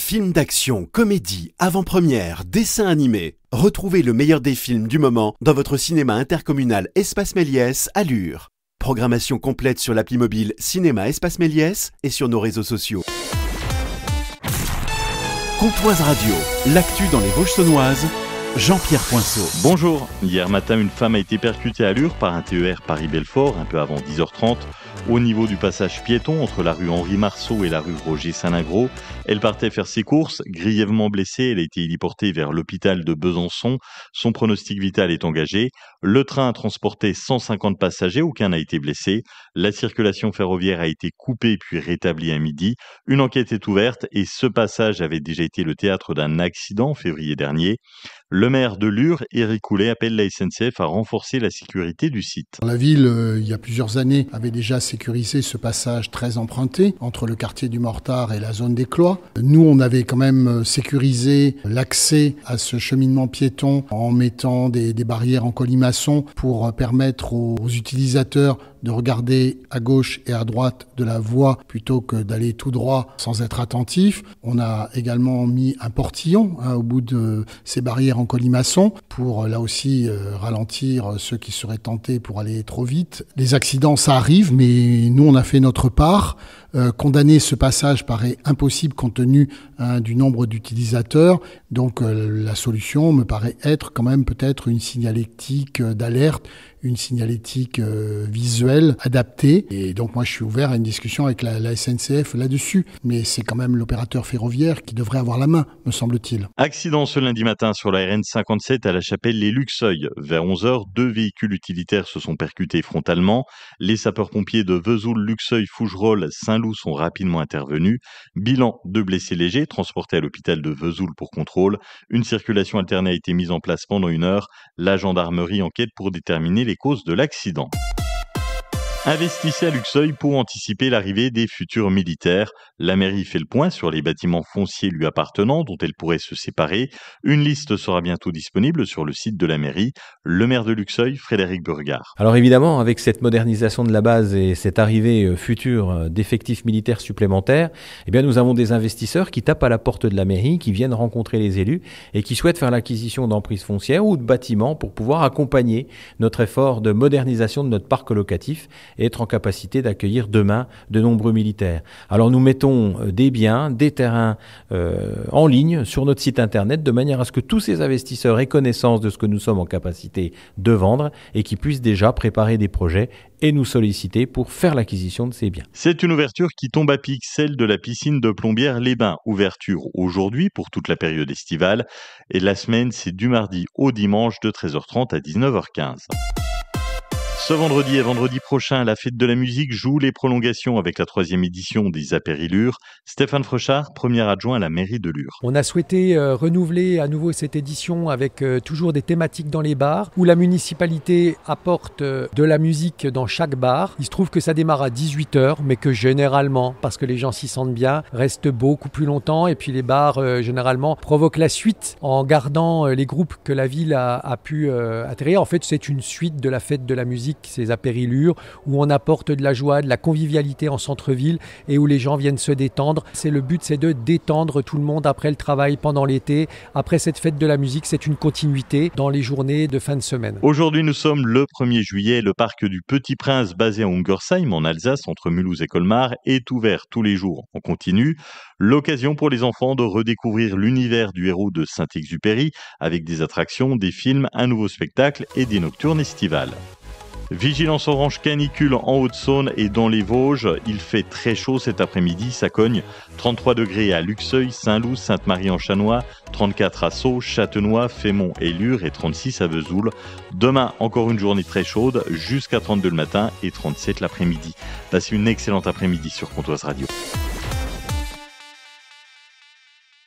Films d'action, comédie, avant-première, dessins animés. Retrouvez le meilleur des films du moment dans votre cinéma intercommunal Espace Méliès à Lure. Programmation complète sur l'appli mobile Cinéma Espace Méliès et sur nos réseaux sociaux. Comptoise Radio, l'actu dans les Vosges saunoises, Jean-Pierre Poinceau. Bonjour. Hier matin, une femme a été percutée à Lure par un TER Paris-Belfort, un peu avant 10h30, au niveau du passage piéton entre la rue Henri Marceau et la rue Roger Saint-Lingros. Elle partait faire ses courses, grièvement blessée. Elle a été héliportée vers l'hôpital de Besançon. Son pronostic vital est engagé. Le train a transporté 150 passagers, aucun n'a été blessé. La circulation ferroviaire a été coupée puis rétablie à midi. Une enquête est ouverte et ce passage avait déjà été le théâtre d'un accident en février dernier. Le maire de Lure, Éric Coulet, appelle la SNCF à renforcer la sécurité du site. La ville, il y a plusieurs années, avait déjà sécurisé ce passage très emprunté entre le quartier du Mortard et la zone des Clois. Nous, on avait quand même sécurisé l'accès à ce cheminement piéton en mettant des barrières en colimaçon pour permettre aux utilisateurs de regarder à gauche et à droite de la voie plutôt que d'aller tout droit sans être attentif. On a également mis un portillon au bout de ces barrières en colimaçon pour là aussi ralentir ceux qui seraient tentés pour aller trop vite. Les accidents, ça arrive, mais nous on a fait notre part. Condamner ce passage paraît impossible compte tenu du nombre d'utilisateurs. Donc la solution me paraît être quand même peut-être une signalétique d'alerte, une signalétique visuelle adaptée. Et donc moi je suis ouvert à une discussion avec la SNCF là-dessus. Mais c'est quand même l'opérateur ferroviaire qui devrait avoir la main, me semble-t-il. Accident ce lundi matin sur la RN 57 à la Chapelle-les-Luxeuil. Vers 11h, 2 véhicules utilitaires se sont percutés frontalement. Les sapeurs-pompiers de Vesoul, Luxeuil, Fougerolles, Saint-Loup sont rapidement intervenus. Bilan, 2 blessés légers transportés à l'hôpital de Vesoul pour contrôle. Une circulation alternée a été mise en place pendant 1 heure. La gendarmerie enquête pour déterminer les causes de l'accident. Investissez à Luxeuil pour anticiper l'arrivée des futurs militaires. La mairie fait le point sur les bâtiments fonciers lui appartenant dont elle pourrait se séparer. Une liste sera bientôt disponible sur le site de la mairie. Le maire de Luxeuil, Frédéric Burgard. Alors évidemment, avec cette modernisation de la base et cette arrivée future d'effectifs militaires supplémentaires, eh bien nous avons des investisseurs qui tapent à la porte de la mairie, qui viennent rencontrer les élus et qui souhaitent faire l'acquisition d'emprises foncières ou de bâtiments pour pouvoir accompagner notre effort de modernisation de notre parc locatif et être en capacité d'accueillir demain de nombreux militaires. Alors nous mettons des biens, des terrains en ligne sur notre site internet de manière à ce que tous ces investisseurs aient connaissance de ce que nous sommes en capacité de vendre et qu'ils puissent déjà préparer des projets et nous solliciter pour faire l'acquisition de ces biens. C'est une ouverture qui tombe à pic, celle de la piscine de Plombières-les-Bains. Ouverture aujourd'hui pour toute la période estivale et la semaine c'est du mardi au dimanche de 13h30 à 19h15. Ce vendredi et vendredi prochain, la fête de la musique joue les prolongations avec la 3e édition des Apérilures. Stéphane Frechard, premier adjoint à la mairie de Lure. On a souhaité renouveler à nouveau cette édition avec toujours des thématiques dans les bars où la municipalité apporte de la musique dans chaque bar. Il se trouve que ça démarre à 18h, mais que généralement, parce que les gens s'y sentent bien, restent beaucoup plus longtemps. Et puis les bars, généralement, provoquent la suite en gardant les groupes que la ville a pu atterrir. En fait, c'est une suite de la fête de la musique, ces apérilures, où on apporte de la joie, de la convivialité en centre-ville et où les gens viennent se détendre. Le but, c'est de détendre tout le monde après le travail, pendant l'été. Après cette fête de la musique, c'est une continuité dans les journées de fin de semaine. Aujourd'hui, nous sommes le 1er juillet. Le parc du Petit Prince, basé à Ungersheim, en Alsace, entre Mulhouse et Colmar, est ouvert tous les jours en continu. L'occasion pour les enfants de redécouvrir l'univers du héros de Saint-Exupéry avec des attractions, des films, un nouveau spectacle et des nocturnes estivales. Vigilance orange canicule en Haute-Saône et dans les Vosges. Il fait très chaud cet après-midi, ça cogne. 33 degrés à Luxeuil, Saint-Loup, Sainte-Marie-en-Chanois, 34 à Sceaux, Châtenois, Fémont et Lure et 36 à Vesoul. Demain, encore une journée très chaude, jusqu'à 32 le matin et 37 l'après-midi. Passez une excellente après-midi sur Comptoise Radio.